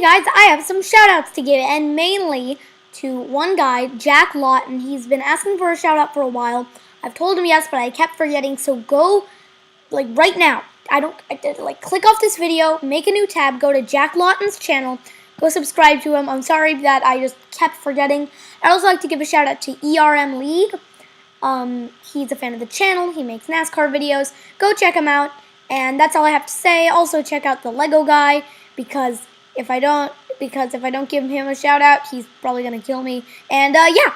Hey guys, I have some shout-outs to give, and mainly to one guy, Jack Lawton. He's been asking for a shout-out for a while. I've told him yes, but I kept forgetting, so go, right now. Click off this video, make a new tab, go to Jack Lawton's channel, go subscribe to him. I'm sorry that I just kept forgetting. I'd also like to give a shout-out to ERM League. He's a fan of the channel. He makes NASCAR videos. Go check him out. And that's all I have to say. Also check out the Lego guy, because if I don't give him a shout out, he's probably gonna kill me. And yeah.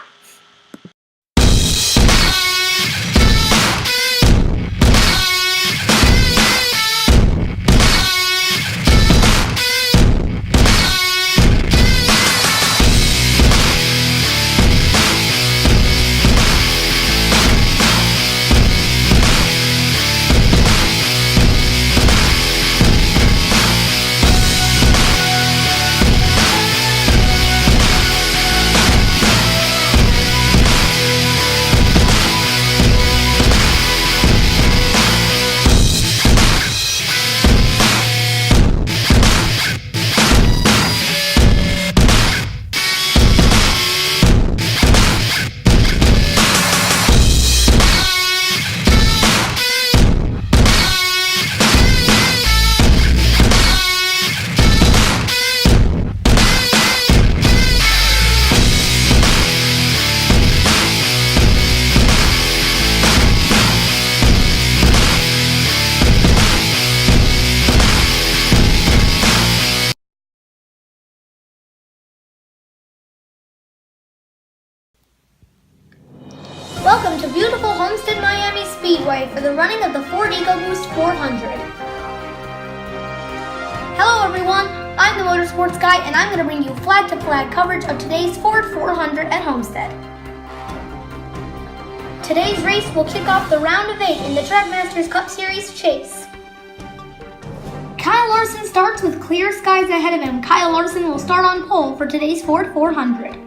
Welcome to beautiful Homestead Miami Speedway for the running of the Ford EcoBoost 400. Hello everyone, I'm the Motorsports Guy, and I'm going to bring you flag-to-flag coverage of today's Ford 400 at Homestead. Today's race will kick off the round of 8 in the Trackmasters Cup Series chase. Kyle Larson starts with clear skies ahead of him. Kyle Larson will start on pole for today's Ford 400.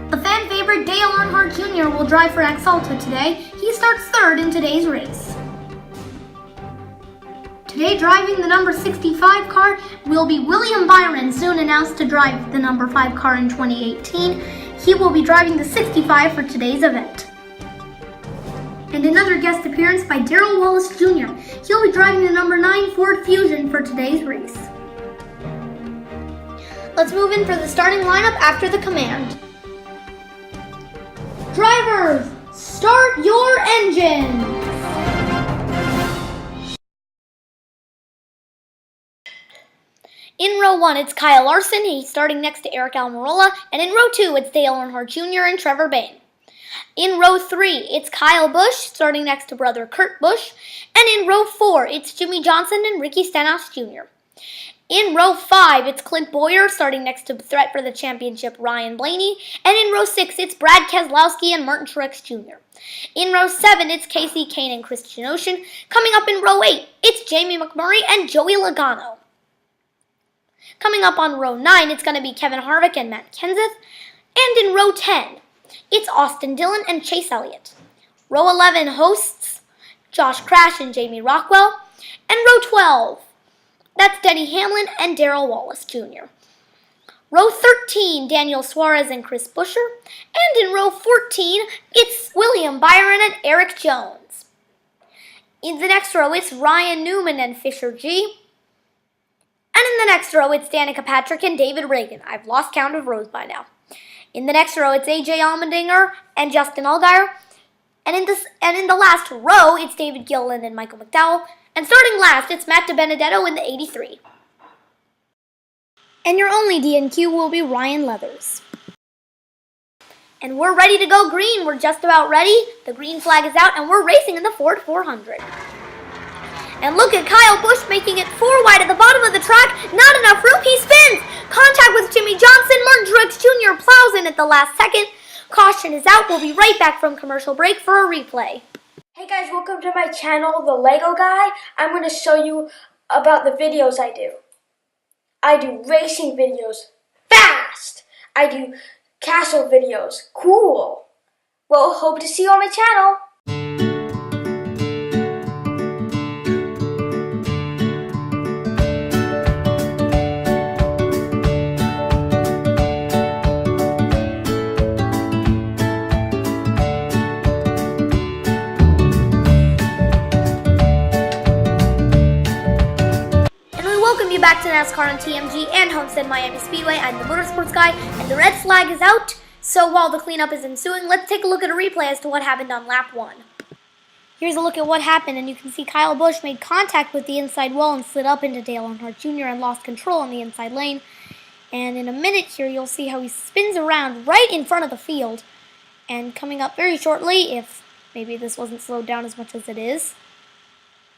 The fan favorite Dale Earnhardt Jr. will drive for Axalta today. He starts third in today's race. Today driving the number 65 car will be William Byron, soon announced to drive the number 5 car in 2018. He will be driving the 65 for today's event. And another guest appearance by Darrell Wallace Jr. He'll be driving the number 9 Ford Fusion for today's race. Let's move in for the starting lineup after the command. Drivers, start your engines! In row 1, it's Kyle Larson. He's starting next to Aric Almirola. And in row 2, it's Dale Earnhardt Jr. and Trevor Bayne. In row 3, it's Kyle Busch, starting next to brother Kurt Busch. And in row 4, it's Jimmy Johnson and Ricky Stenhouse Jr. In row 5, it's Clint Bowyer, starting next to threat for the championship Ryan Blaney. And in row 6, it's Brad Keselowski and Martin Truex Jr. In row 7, it's Casey Kane and Christian Ocean. Coming up in row 8, it's Jamie McMurray and Joey Logano. Coming up on row 9, it's going to be Kevin Harvick and Matt Kenseth. And in row 10, it's Austin Dillon and Chase Elliott. Row 11 hosts Josh Crash and Jamie Rockwell. And row 12, that's Denny Hamlin and Darrell Wallace Jr. Row 13, Daniel Suarez and Chris Buescher. And in row 14, it's William Byron and Erik Jones. In the next row, it's Ryan Newman and Fisher G. And in the next row, it's Danica Patrick and David Reagan. I've lost count of rows by now. In the next row, it's AJ Allmendinger and Justin Allgaier. And in the last row, it's David Gilliland and Michael McDowell. And starting last, it's Matt DiBenedetto in the 83. And your only DNQ will be Ryan Leathers. And we're ready to go green. We're just about ready. The green flag is out, and we're racing in the Ford 400. And look at Kyle Busch making it 4 wide at the bottom of the track. Not enough room. He spins. Contact with Jimmy Johnson. Martin Truex Jr. plows in at the last second. Caution is out. We'll be right back from commercial break for a replay. Hey guys, welcome to my channel, The Lego Guy. I'm going to show you about the videos I do. I do racing videos, fast. I do castle videos, cool. Well, hope to see you on my channel. you back to NASCAR on TMG and Homestead Miami Speedway. I'm the motorsports guy, and the red flag is out. So while the cleanup is ensuing, let's take a look at a replay as to what happened on lap 1. Here's a look at what happened, and you can see Kyle Busch made contact with the inside wall and slid up into Dale Earnhardt Jr. and lost control on the inside lane. And in a minute here, you'll see how he spins around right in front of the field. And coming up very shortly, if maybe this wasn't slowed down as much as it is,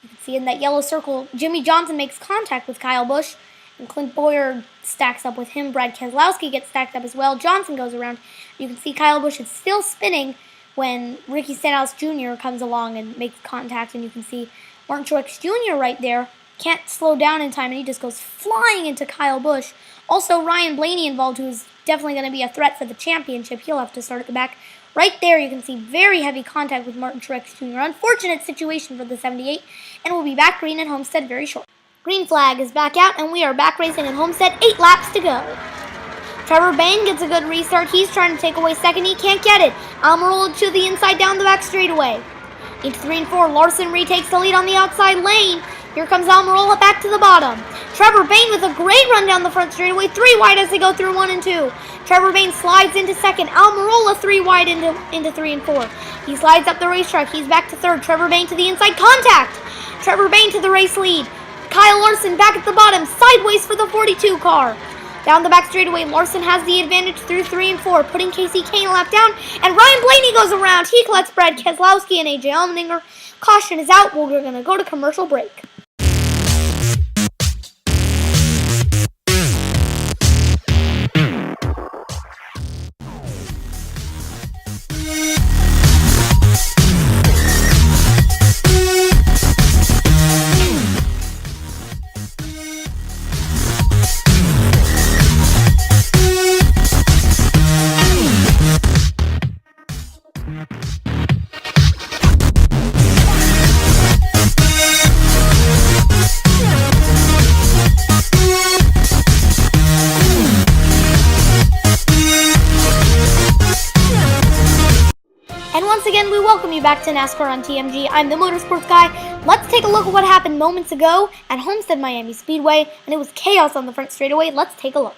you can see in that yellow circle, Jimmie Johnson makes contact with Kyle Busch, and Clint Bowyer stacks up with him. Brad Keselowski gets stacked up as well. Johnson goes around. You can see Kyle Busch is still spinning when Ricky Stenhouse Jr. comes along and makes contact, and you can see Martin Truex Jr. right there can't slow down in time, and he just goes flying into Kyle Busch. Also, Ryan Blaney involved, who is definitely going to be a threat for the championship. He'll have to start at the back. Right there, you can see very heavy contact with Martin Truex Jr. Unfortunate situation for the 78, and we'll be back green at Homestead very short. Green flag is back out, and we are back racing at Homestead. 8 laps to go. Trevor Bayne gets a good restart. He's trying to take away second. He can't get it. Almirola to the inside down the back straightaway. Into 3 and 4. Larson retakes the lead on the outside lane. Here comes Almirola back to the bottom. Trevor Bayne with a great run down the front straightaway. 3 wide as they go through 1 and 2. Trevor Bayne slides into second. Almirola 3 wide into 3 and 4. He slides up the racetrack. He's back to third. Trevor Bayne to the inside. Contact! Trevor Bayne to the race lead. Kyle Larson back at the bottom. Sideways for the 42 car. Down the back straightaway, Larson has the advantage through 3 and 4, putting Casey Kane lap down, and Ryan Blaney goes around. He collects Brad Keselowski and AJ Allmendinger. Caution is out. We're going to go to commercial break. And once again, we welcome you back to NASCAR on TMG. I'm the motorsports guy. Let's take a look at what happened moments ago at Homestead Miami Speedway, and it was chaos on the front straightaway. Let's take a look.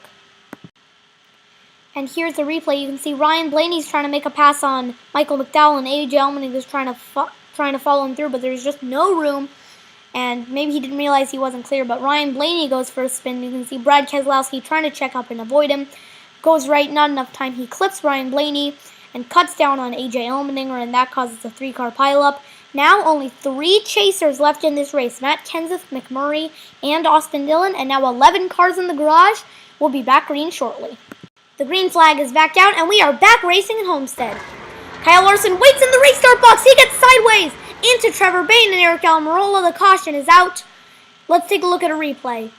And here's the replay. You can see Ryan Blaney's trying to make a pass on Michael McDowell, and AJ Allmendinger is trying to follow him through, but there's just no room. And maybe he didn't realize he wasn't clear, but Ryan Blaney goes for a spin. You can see Brad Keselowski trying to check up and avoid him. Goes right, not enough time. He clips Ryan Blaney and cuts down on AJ Allmendinger, and that causes a 3-car pileup. Now only 3 chasers left in this race. Matt Kenseth, McMurray, and Austin Dillon, and now 11 cars in the garage. We'll be back green shortly. The green flag is back out, and we are back racing at Homestead. Kyle Larson waits in the restart box. He gets sideways into Trevor Bayne and Aric Almirola. The caution is out. Let's take a look at a replay.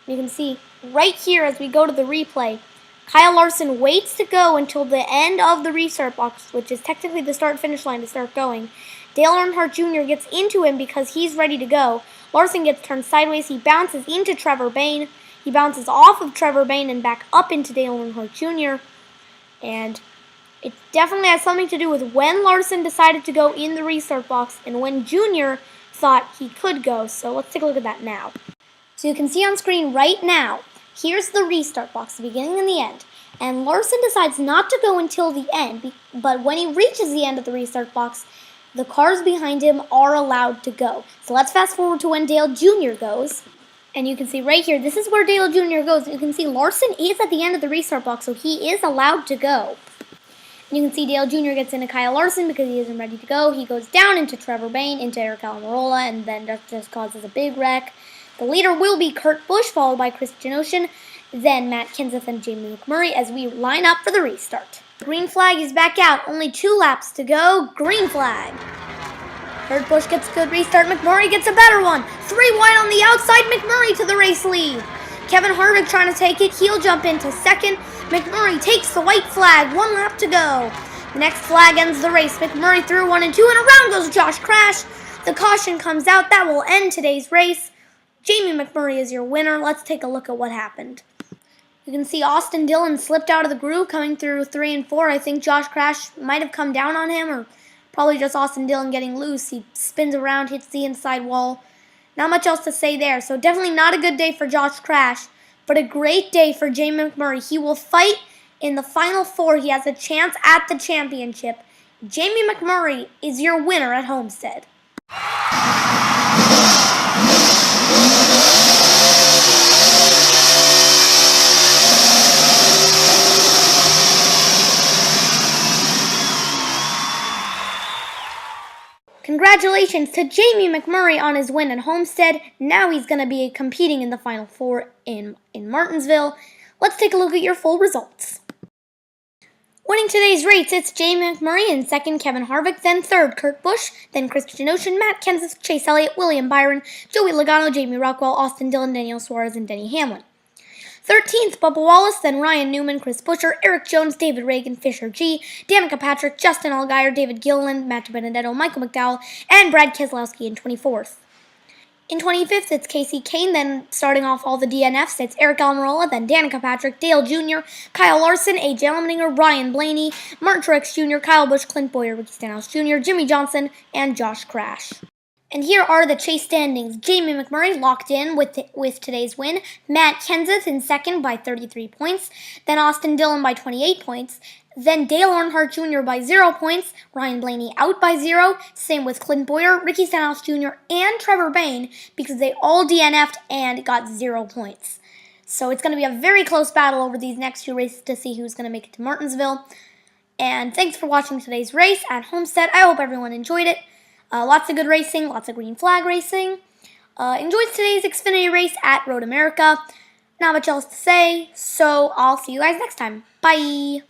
You can see right here as we go to the replay, Kyle Larson waits to go until the end of the restart box, which is technically the start-finish line to start going. Dale Earnhardt Jr. gets into him because he's ready to go. Larson gets turned sideways. He bounces into Trevor Bayne. He bounces off of Trevor Bayne and back up into Dale Earnhardt Jr. And it definitely has something to do with when Larson decided to go in the restart box and when Jr. thought he could go. So let's take a look at that now. So you can see on screen right now, here's the restart box, the beginning and the end. And Larson decides not to go until the end, but when he reaches the end of the restart box, the cars behind him are allowed to go. So let's fast forward to when Dale Jr. goes. And you can see right here, this is where Dale Jr. goes. You can see Larson is at the end of the restart box, so he is allowed to go. And you can see Dale Jr. gets into Kyle Larson because he isn't ready to go. He goes down into Trevor Bayne, into Aric Almirola, and then that just causes a big wreck. The leader will be Kurt Busch, followed by Christian Ocean, then Matt Kenseth and Jamie McMurray as we line up for the restart. Green flag is back out. Only 2 laps to go. Green flag. Kurt Busch gets a good restart. McMurray gets a better one. 3 wide on the outside. McMurray to the race lead. Kevin Harvick trying to take it. He'll jump into second. McMurray takes the white flag. 1 lap to go. The next flag ends the race. McMurray through 1 and 2, and around goes Josh Crash. The caution comes out. That will end today's race. Jamie McMurray is your winner. Let's take a look at what happened. You can see Austin Dillon slipped out of the groove coming through 3 and 4. I think Josh Crash might have come down on him, or probably just Austin Dillon getting loose. He spins around, hits the inside wall, Not much else to say there. So definitely not a good day for Josh Crash, but a great day for Jamie McMurray. He will fight in the Final Four. He has a chance at the championship. Jamie McMurray is your winner at Homestead. Congratulations to Jamie McMurray on his win at Homestead. Now he's going to be competing in the Final Four in Martinsville. Let's take a look at your full results. Winning today's race, it's Jamie McMurray in second, Kevin Harvick, then third, Kurt Busch, then Christian Ocean, Matt Kenseth, Chase Elliott, William Byron, Joey Logano, Jamie Rockwell, Austin Dillon, Daniel Suarez, and Denny Hamlin. 13th, Bubba Wallace, then Ryan Newman, Chris Buescher, Eric Jones, David Reagan, Fisher G, Danica Patrick, Justin Allgaier, David Gilliland, Matt Benedetto, Michael McDowell, and Brad Keselowski in 24th. In 25th, it's Casey Kane, then starting off all the DNFs, it's Aric Almirola, then Danica Patrick, Dale Jr., Kyle Larson, AJ Allmendinger, Ryan Blaney, Martin Truex Jr., Kyle Busch, Clint Bowyer, Ricky Stenhouse Jr., Jimmy Johnson, and Josh Crash. And here are the chase standings. Jamie McMurray locked in with today's win. Matt Kenseth in second by 33 points. Then Austin Dillon by 28 points. Then Dale Earnhardt Jr. by 0 points. Ryan Blaney out by 0. Same with Clint Bowyer, Ricky Stenhouse Jr., and Trevor Bayne because they all DNF'd and got 0 points. So it's going to be a very close battle over these next two races to see who's going to make it to Martinsville. And thanks for watching today's race at Homestead. I hope everyone enjoyed it. Lots of good racing, lots of green flag racing. Enjoyed today's Xfinity race at Road America. Not much else to say, so I'll see you guys next time. Bye!